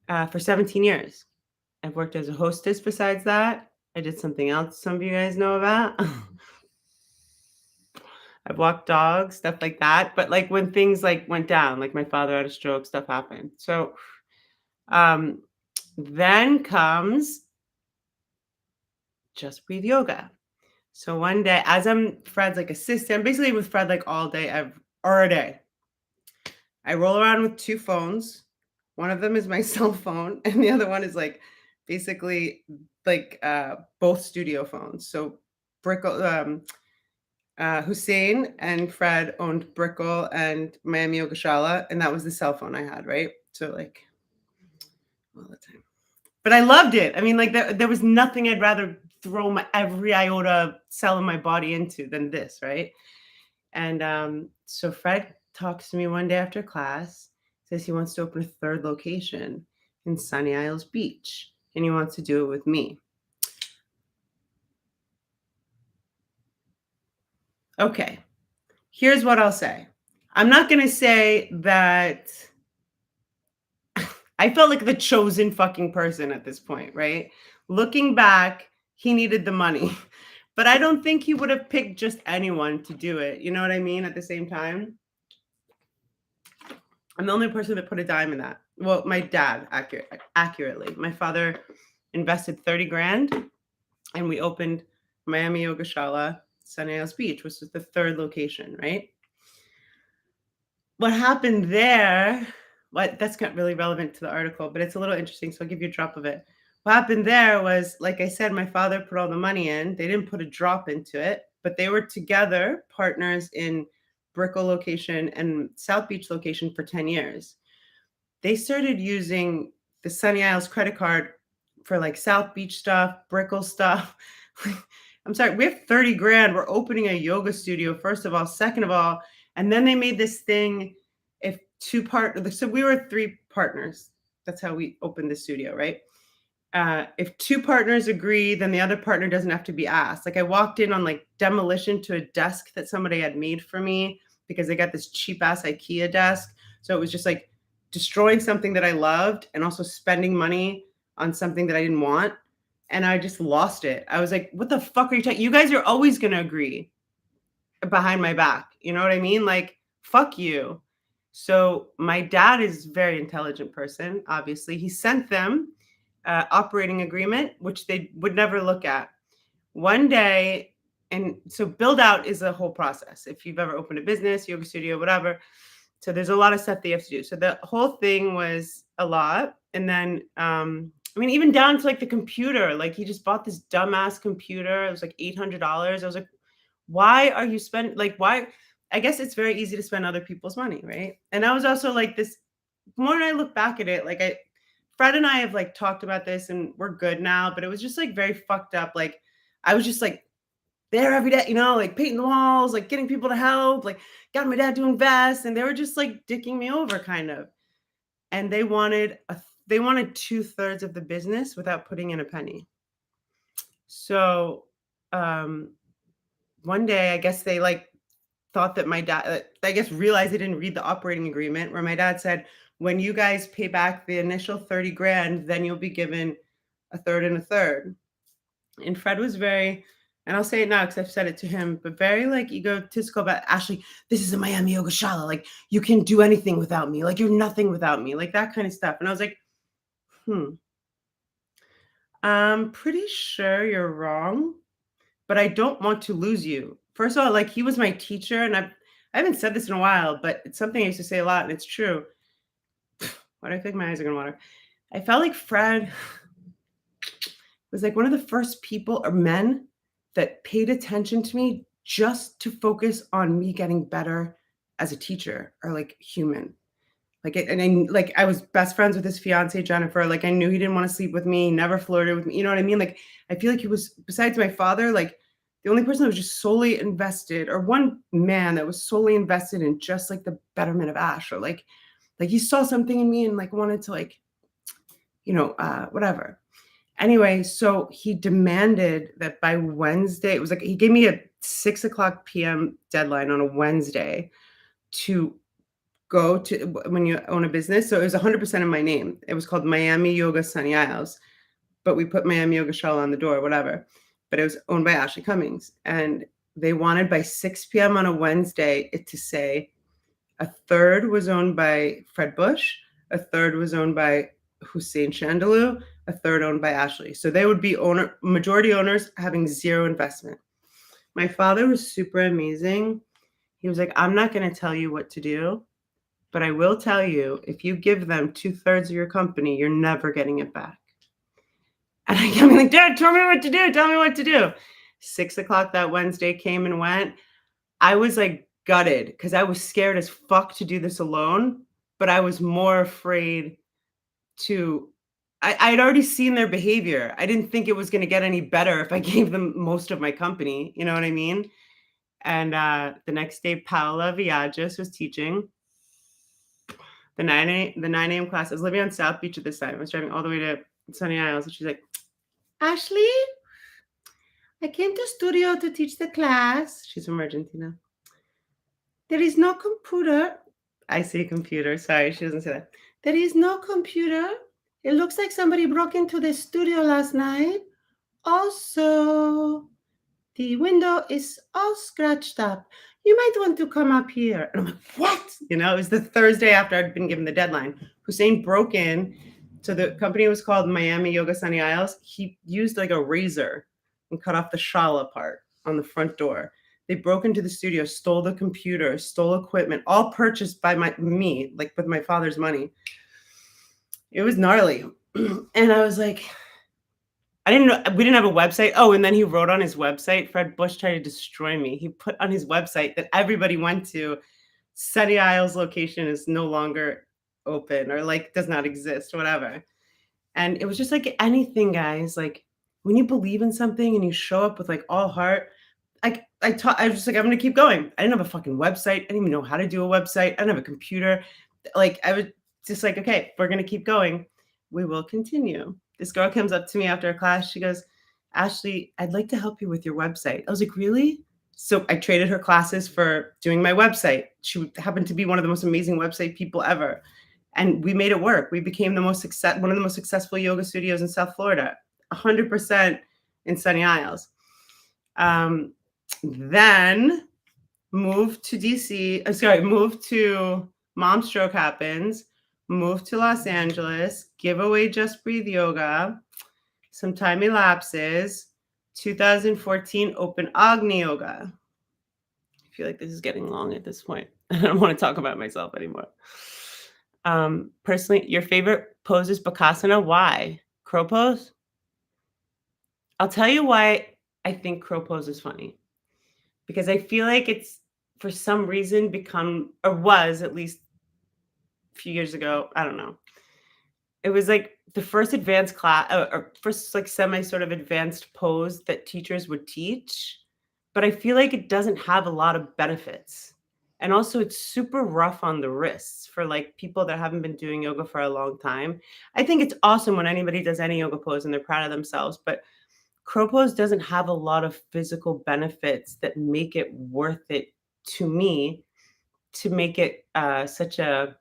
Speaker 1: for 17 years. I've worked as a hostess besides that. I did something else some of you guys know about. I've walked dogs, stuff like that. But like when things like went down, like my father had a stroke, stuff happened. So then comes Just Breathe Yoga. So one day, as I'm Fred's like assistant, I'm basically with Fred like all day, or a day. I roll around with two phones. One of them is my cell phone, and the other one is like basically like both studio phones. So Brickle, Hussein and Fred owned Brickle and Miami Yogashala, and that was the cell phone I had, right? So like all the time. But I loved it. I mean, like there was nothing I'd rather throw my every iota cell in my body into than this, right? And so Fred talks to me one day after class, says he wants to open a third location in Sunny Isles Beach, and he wants to do it with me. Okay, here's what I'll say. I'm not going to say that I felt like the chosen fucking person at this point, right? Looking back, he needed the money, but I don't think he would have picked just anyone to do it. You know what I mean? At the same time, I'm the only person that put a dime in that. Well, my dad, accurately. My father invested 30 grand and we opened Miami Yogashala, Sunny Isles Beach, which was the third location, right? What happened there, that's not really relevant to the article, but it's a little interesting, so I'll give you a drop of it. What happened there was, like I said, my father put all the money in. They didn't put a drop into it, but they were together, partners in Brickell location and South Beach location for 10 years. They started using the Sunny Isles credit card for like South Beach stuff, Brickell stuff. I'm sorry, we have 30 grand. We're opening a yoga studio, first of all. Second of all, and then they made this thing, if so we were 3 partners. That's how we opened the studio, right? If 2 partners agree, then the other partner doesn't have to be asked. Like I walked in on like demolition to a desk that somebody had made for me because they got this cheap ass IKEA desk. So it was just like destroying something that I loved and also spending money on something that I didn't want. And I just lost it. I was like, what the fuck are you talking? You guys are always going to agree behind my back. You know what I mean? Like, fuck you. So my dad is a very intelligent person, obviously. He sent them operating agreement, which they would never look at. One day, and so build out is a whole process. If you've ever opened a business, yoga studio, whatever. So there's a lot of stuff they have to do. So the whole thing was a lot. And then, I mean, even down to like the computer, like he just bought this dumbass computer. It was like $800. I was like, why are you spending, like, why? I guess it's very easy to spend other people's money, right? And I was also like this, more when I look back at it, like Fred and I have like talked about this and we're good now, but it was just like very fucked up. Like I was just like there every day, you know, like painting the walls, like getting people to help, like got my dad to invest, and they were just like dicking me over kind of. And they wanted 2/3 of the business without putting in a penny. So one day, I guess they like thought that my dad, I guess realized they didn't read the operating agreement where my dad said, when you guys pay back the initial 30 grand, then you'll be given 1/3 and 1/3. And Fred was very, and I'll say it now because I've said it to him, but very like egotistical about Ashley, this is a Miami Yoga Shala. Like, you can do anything without me. Like, you're nothing without me. Like, that kind of stuff. And I was like, I'm pretty sure you're wrong, but I don't want to lose you. First of all, like, he was my teacher, and I haven't said this in a while, but it's something I used to say a lot, and it's true. Why do I think my eyes are gonna water? I felt like Fred was like one of the first people or men that paid attention to me just to focus on me getting better as a teacher or like human. Like, I was best friends with his fiance Jennifer. Like, I knew he didn't want to sleep with me, never flirted with me. You know what I mean? Like, I feel like he was, besides my father, like the only person that was just solely invested, or one man that was solely invested in just like the betterment of Ash, or like he saw something in me and like wanted to like, whatever. Anyway, so he demanded that by Wednesday, it was like he gave me a 6:00 p.m. deadline on a Wednesday to go to, when you own a business. So it was 100% in my name. It was called Miami Yoga Sunny Isles, but we put Miami Yoga Shala on the door, whatever. But it was owned by Ashley Cummings. And they wanted by 6 p.m. on a Wednesday it to say a third was owned by Fred Bush, a third was owned by Hussein Chandalu, a third owned by Ashley. So they would be majority owners having zero investment. My father was super amazing. He was like, I'm not going to tell you what to do, but I will tell you, if you give them 2/3 of your company, you're never getting it back. And I'm like, Dad, tell me what to do. Tell me what to do. 6:00 that Wednesday came and went. I was like gutted because I was scared as fuck to do this alone, but I was more afraid to, I'd already seen their behavior. I didn't think it was going to get any better if I gave them most of my company. You know what I mean? And the next day, Paola Villages was teaching the 9 a.m. class. I was living on South Beach at this time. I was driving all the way to Sunny Isles. And she's like, Ashley, I came to studio to teach the class. She's from Argentina. There is no computer. I say computer. Sorry, she doesn't say that. There is no computer. It looks like somebody broke into the studio last night. Also, the window is all scratched up. You might want to come up here. And I'm like, what? It was the Thursday after I'd been given the deadline. Hussein broke in. So the company was called Miami Yoga Sunny Isles. He used like a razor and cut off the shala part on the front door. They broke into the studio, stole the computer, stole equipment, all purchased by me, like with my father's money. It was gnarly. And I was like, I didn't know, we didn't have a website. Oh, and then he wrote on his website, Fred Bush tried to destroy me. He put on his website that everybody went to, Sunny Isles location is no longer open or like does not exist, whatever. And it was just like anything, guys. Like when you believe in something and you show up with like all heart, I was just like, I'm going to keep going. I didn't have a fucking website. I didn't even know how to do a website. I didn't have a computer. Like I was just like, okay, we're going to keep going. We will continue. This girl comes up to me after a class. She goes, Ashley, I'd like to help you with your website. I was like, really? So I traded her classes for doing my website. She happened to be one of the most amazing website people ever. And we made it work. We became one of the most successful yoga studios in South Florida, 100% in Sunny Isles. Then moved to DC. Moved to Mom Stroke Happens. Moved to Los Angeles. Giveaway Just Breathe Yoga. Some time elapses. 2014 Open Agni Yoga. I feel like this is getting long at this point. I don't want to talk about myself anymore. Personally, your favorite pose is Bakasana. Why? Crow pose? I'll tell you why I think crow pose is funny. Because I feel like it's, for some reason, become, or was at least a few years ago, I don't know. It was like the first advanced class, or first like semi sort of advanced pose that teachers would teach. But I feel like it doesn't have a lot of benefits. And also it's super rough on the wrists for like people that haven't been doing yoga for a long time. I think it's awesome when anybody does any yoga pose and they're proud of themselves, but crow pose doesn't have a lot of physical benefits that make it worth it to me to make it such a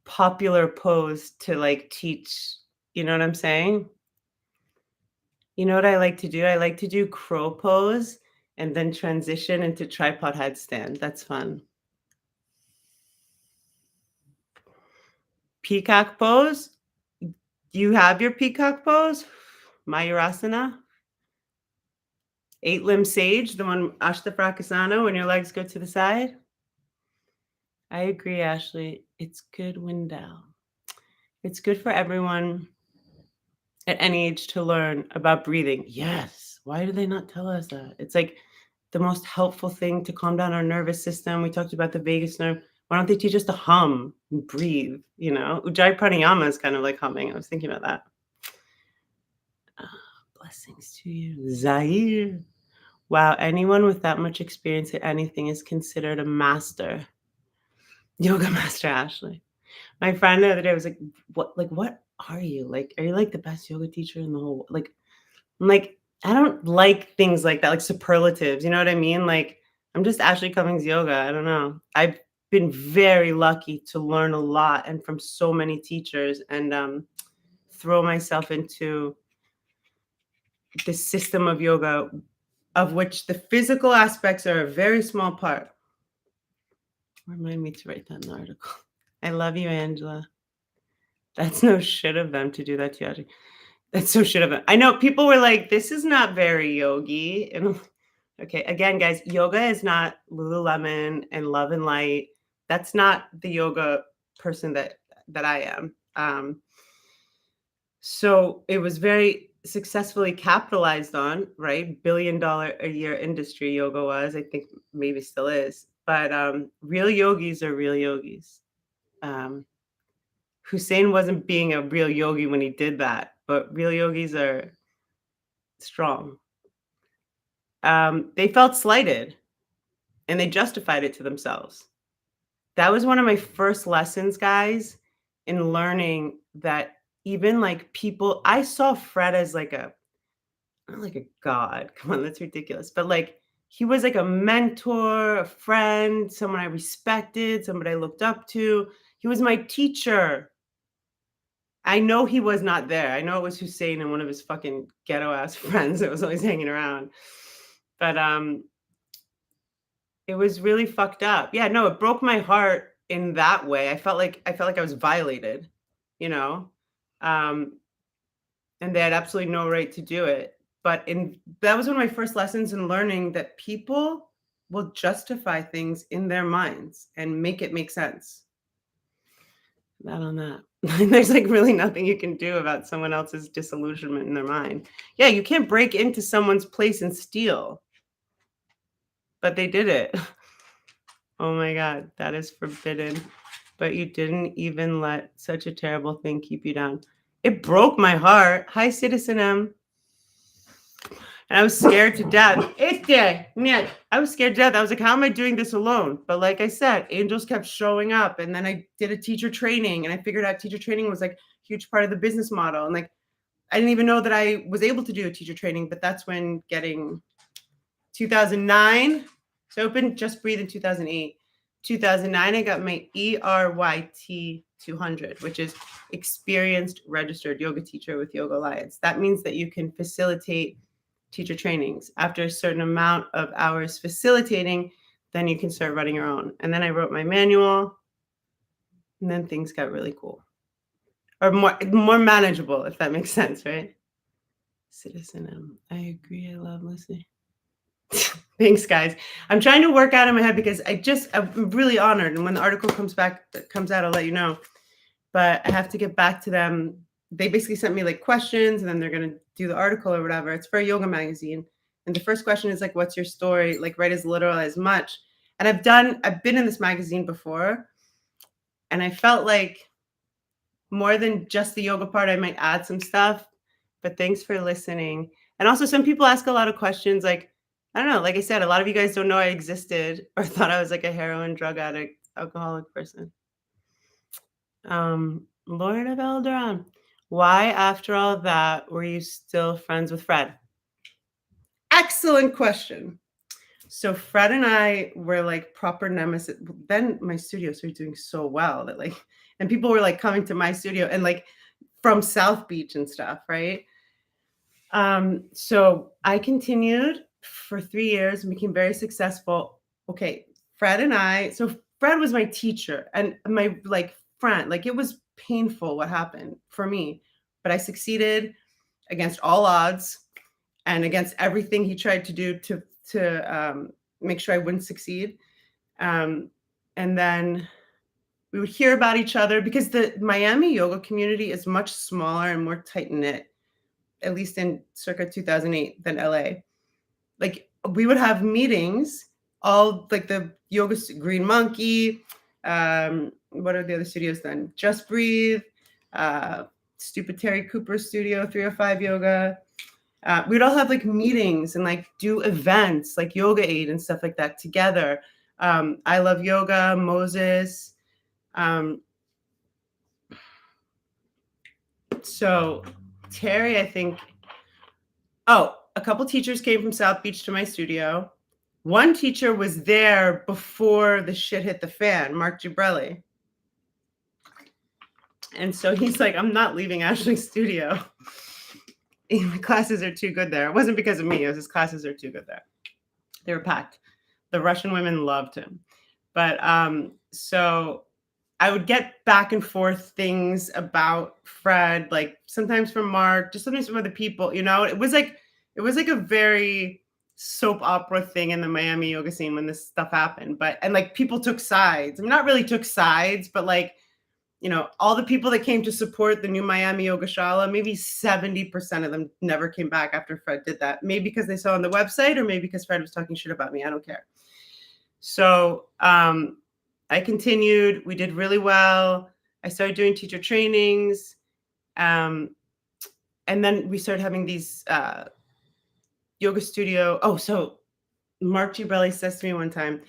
Speaker 1: popular pose to like teach. You know what I'm saying? You know what I like to do? I like to do crow pose and then transition into tripod headstand. That's fun. Peacock pose. Do you have your peacock pose? Mayurasana. 8-limb sage, the one Ashtaprakasana when your legs go to the side. I agree, Ashley. It's good wind down. It's good for everyone at any age to learn about breathing. Yes. Why do they not tell us that? It's like the most helpful thing to calm down our nervous system. We talked about the vagus nerve. Why don't they teach us to hum and breathe? You know, Ujjayi pranayama is kind of like humming. I was thinking about that. Blessings to you, Zaire. Wow, anyone with that much experience at anything is considered a master. Yoga master, Ashley. My friend the other day was like, what are you? Like, are you like the best yoga teacher in the whole like I'm like, I don't like things like that, like superlatives. You know what I mean? Like, I'm just Ashley Cummings yoga. I don't know. I've been very lucky to learn a lot and from so many teachers and throw myself into this system of yoga of which the physical aspects are a very small part. Remind me to write that in the article. I love you, Angela. That's no shit of them to do that to you, Ashley. That's so shit of them. I know people were like, this is not very yogi. And okay, again, guys, yoga is not Lululemon and Love and Light. That's not the yoga person that I am. So it was very successfully capitalized on, right? $1 billion a year industry yoga was, I think maybe still is. But real yogis are real yogis. Hussein wasn't being a real yogi when he did that, but real yogis are strong. They felt slighted and they justified it to themselves. That was one of my first lessons, guys, in learning that even like people, I saw Fred as like not like a god. Come on, that's ridiculous. But like he was like a mentor, a friend, someone I respected, somebody I looked up to. He was my teacher. I know he was not there. I know it was Hussein and one of his fucking ghetto ass friends that was always hanging around. But it was really fucked up. Yeah, no, it broke my heart in that way. I felt like I was violated, you know. And they had absolutely no right to do it. But that was one of my first lessons in learning that people will justify things in their minds and make it make sense. That on that. There's like really nothing you can do about someone else's disillusionment in their mind. Yeah, you can't break into someone's place and steal. But they did it. Oh my God, that is forbidden. But you didn't even let such a terrible thing keep you down. It broke my heart. Hi, Citizen M. And I was scared to death. It's there. Yeah, I was scared to death. I was like, how am I doing this alone? But like I said, angels kept showing up. And then I did a teacher training and I figured out teacher training was like a huge part of the business model. And like, I didn't even know that I was able to do a teacher training, but that's when getting 2009. So I opened Just Breathe in 2008. 2009, I got my ERYT 200, which is Experienced Registered Yoga Teacher with Yoga Alliance. That means that you can facilitate teacher trainings. After a certain amount of hours facilitating, then you can start running your own. And then I wrote my manual, and then things got really cool. Or more manageable, if that makes sense, right? Citizen M. I agree. I love listening. Thanks, guys. I'm trying to work out in my head because I'm really honored. And when the article comes out, I'll let you know. But I have to get back to them. They basically sent me like questions and then they're going to do the article or whatever. It's for a yoga magazine. And the first question is like, what's your story? Like write as little as much. And I've been in this magazine before. And I felt like more than just the yoga part, I might add some stuff. But thanks for listening. And also some people ask a lot of questions like, I don't know, like I said, a lot of you guys don't know I existed or thought I was like a heroin, drug addict, alcoholic person. Lord of Elderon, why after all that were you still friends with Fred? Excellent question. So Fred and I were like proper nemesis. Then my studio started doing so well that like, and people were like coming to my studio and like from South Beach and stuff, right? So I continued for 3 years and became very successful. Okay, Fred and I so Fred was my teacher and my, like, friend. Like, it was painful what happened for me, but I succeeded against all odds and against everything he tried to do to make sure I wouldn't succeed. Um, and then we would hear about each other because the Miami yoga community is much smaller and more tight knit, at least in circa 2008 than LA. Like, we would have meetings, all like the yoga, Green Monkey. What are the other studios then? Just Breathe, uh, Stupid Terry Cooper Studio, 305 Yoga. We'd all have like meetings and like do events like Yoga Aid and stuff like that together. I Love Yoga, Moses. So Terry, I think, a couple teachers came from South Beach to my studio. One teacher was there before the shit hit the fan, Mark Gibrelli. And so he's like, I'm not leaving Ashley's studio. My classes are too good there. It wasn't because of me. It was his classes are too good there. They were packed. The Russian women loved him. But so I would get back and forth things about Fred, like sometimes from Mark, just sometimes from other people. It was like a very soap opera thing in the Miami yoga scene when this stuff happened. And like people took sides. I mean, not really took sides, but like, all the people that came to support the new Miami Yoga Shala, maybe 70% of them never came back after Fred did that. Maybe because they saw on the website or maybe because Fred was talking shit about me. I don't care. So I continued. We did really well. I started doing teacher trainings. And then we started having these yoga studio. Oh, so Mark Gibrelli says to me one time,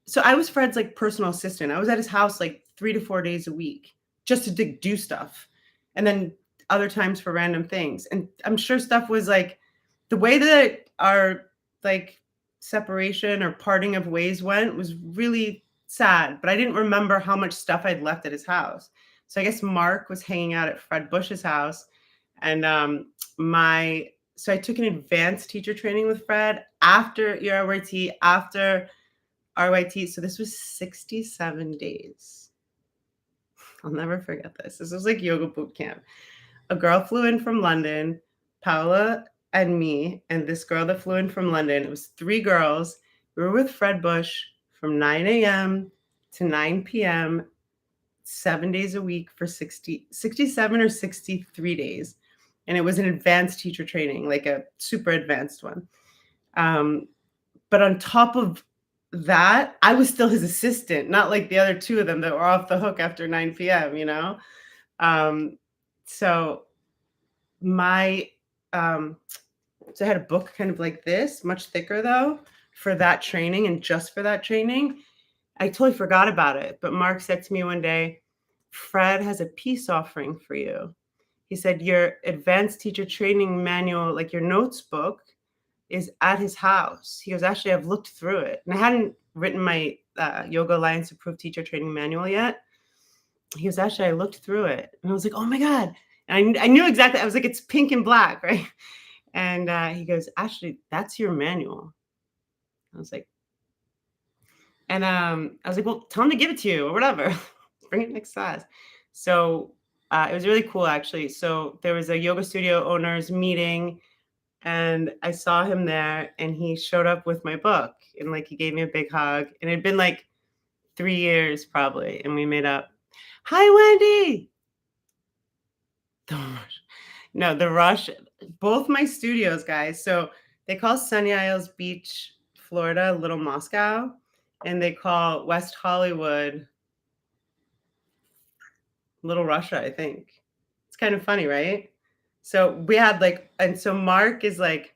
Speaker 1: so I was Fred's like personal assistant. I was at his house like 3 to 4 days a week just to do stuff. And then other times for random things. And I'm sure stuff was like the way that our like separation or parting of ways went was really sad, but I didn't remember how much stuff I'd left at his house. So I guess Mark was hanging out at Fred Bush's house. And so I took an advanced teacher training with Fred after RYT, after RYT. So this was 67 days. I'll never forget this. This was like yoga boot camp. A girl flew in from London, Paula and me, and this girl that flew in from London. It was 3 girls. We were with Fred Bush from 9 a.m. to 9 p.m., 7 days a week for 67 or 63 days. And it was an advanced teacher training, like a super advanced one. But on top of that, I was still his assistant, not like the other 2 of them that were off the hook after 9 p.m., So my, so I had a book kind of like this, much thicker though, for that training and just for that training. I totally forgot about it. But Mark said to me one day, Fred has a peace offering for you. He said, your advanced teacher training manual, like your notes book, is at his house. He goes, actually, I've looked through it. And I hadn't written my Yoga Alliance approved teacher training manual yet. He goes, actually, I looked through it. And I was like, oh my God. And I knew exactly. I was like, it's pink and black, right? And he goes, actually, that's your manual. I was like, well, tell him to give it to you or whatever. Bring it next class. So it was really cool, actually. So there was a yoga studio owners meeting, and I saw him there, and he showed up with my book, and like he gave me a big hug. And it had been like 3 years probably, and we made up. Hi, Wendy. The Rush, both my studios, guys. So they call Sunny Isles Beach, Florida, Little Moscow, and they call West Hollywood Little Russia, I think. It's kind of funny, right? So we had like, and so Mark is like,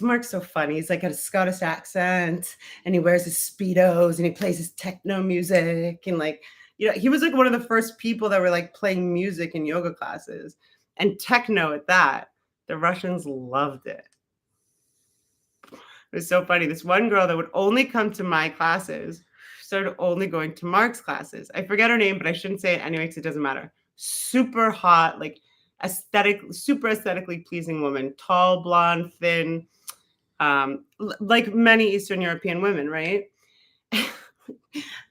Speaker 1: Mark's so funny. He's like got a Scottish accent, and he wears his Speedos, and he plays his techno music, and like, he was like one of the first people that were like playing music in yoga classes, and techno at that. The Russians loved it. It was so funny. This one girl that would only come to my classes started only going to Mark's classes. I forget her name, but I shouldn't say it anyway because it doesn't matter. Super hot, like super aesthetically pleasing woman, tall, blonde, thin, like many Eastern European women, right?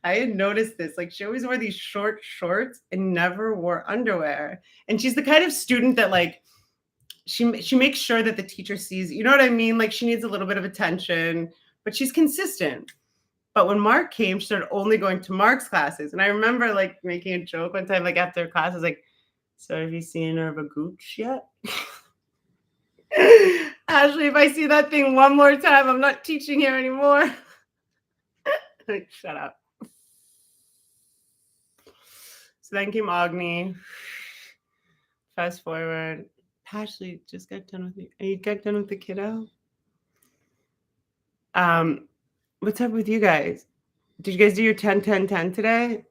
Speaker 1: I had noticed this. Like, she always wore these short shorts and never wore underwear. And she's the kind of student that, like, she makes sure that the teacher sees, you know what I mean? Like, she needs a little bit of attention, but she's consistent. But when Mark came, she started only going to Mark's classes. And I remember, like, making a joke one time, like, after class, I was like, so have you seen her of a gooch yet? Ashley, if I see that thing one more time, I'm not teaching here anymore. Like, shut up. So then came Agni. Fast forward. Ashley just got done with you. You got done with the kiddo? What's up with you guys? Did you guys do your 10-10-10 today?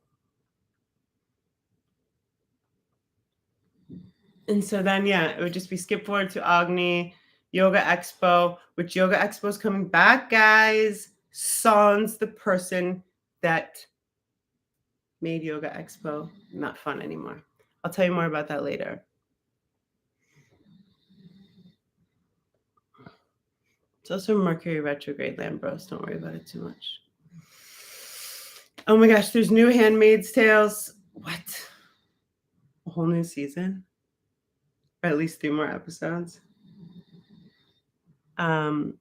Speaker 1: And so then, yeah, it would just be skip forward to Agni, Yoga Expo, which Yoga Expo is coming back, guys. Sans the person that made Yoga Expo not fun anymore. I'll tell you more about that later. It's also Mercury retrograde, Lambros. Don't worry about it too much. Oh my gosh, there's new Handmaid's Tales. What? A whole new season? Or at least 3 more episodes. What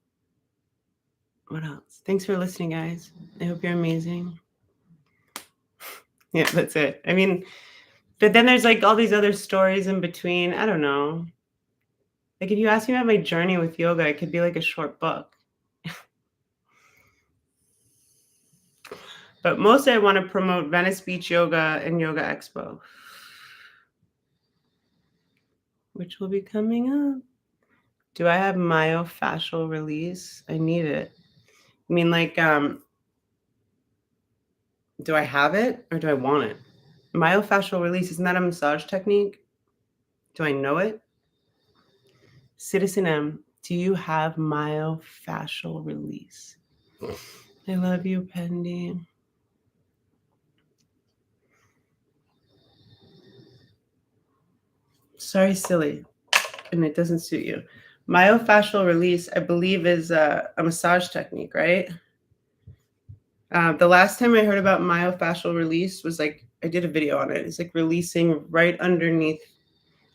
Speaker 1: else? Thanks for listening, guys. I hope you're amazing. Yeah, that's it. I mean, but then there's like all these other stories in between. I don't know. Like, if you ask me about my journey with yoga, it could be like a short book. But mostly I want to promote Venice Beach Yoga and Yoga Expo, which will be coming up. Do I have myofascial release? I need it. I mean, like, do I have it or do I want it? Myofascial release, isn't that a massage technique? Do I know it? Citizen M, do you have myofascial release? I love you, Pendy. Sorry, silly. And it doesn't suit you. Myofascial release, I believe, is a massage technique, right? The last time I heard about myofascial release was like, I did a video on it. It's like releasing right underneath.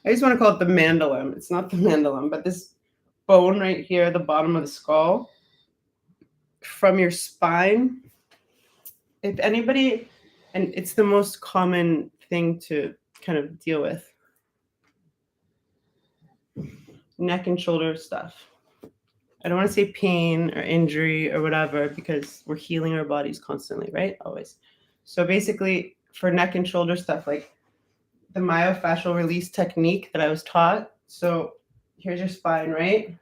Speaker 1: I just want to call it the mandolin. It's not the mandolin, but this bone right here at the bottom of the skull from your spine. If anybody, and it's the most common thing to kind of deal with. Neck and shoulder stuff. I don't want to say pain or injury or whatever, because we're healing our bodies constantly, right? Always. So basically for neck and shoulder stuff, like the myofascial release technique that I was taught. So here's your spine, right?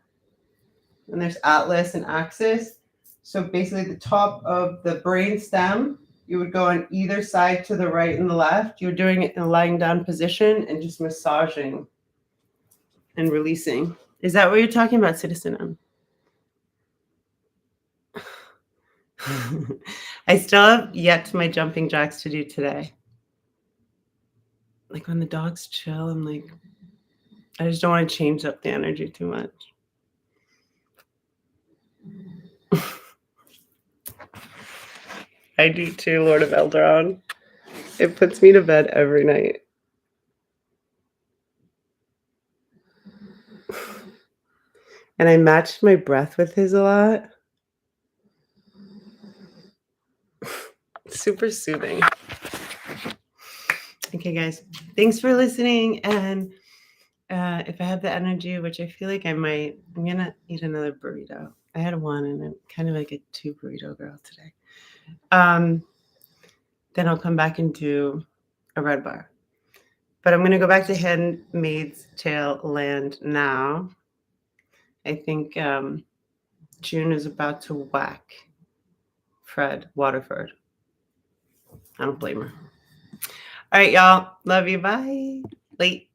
Speaker 1: And there's atlas and axis. So basically the top of the brain stem, you would go on either side to the right and the left. You're doing it in a lying down position and just massaging and releasing. Is that what you're talking about, Citizen M? I still have yet my jumping jacks to do today. Like when the dogs chill, I'm like, I just don't want to change up the energy too much. I do too, Lord of Eldaron. It puts me to bed every night. And I matched my breath with his a lot. Super soothing. Okay, guys. Thanks for listening. And if I have the energy, which I feel like I might, I'm going to eat another burrito. I had one and I'm kind of like a 2 burrito girl today. Then I'll come back and do a red bar. But I'm going to go back to Handmaid's Tale land now. I think June is about to whack Fred Waterford. I don't blame her. All right, y'all. Love you. Bye. Late.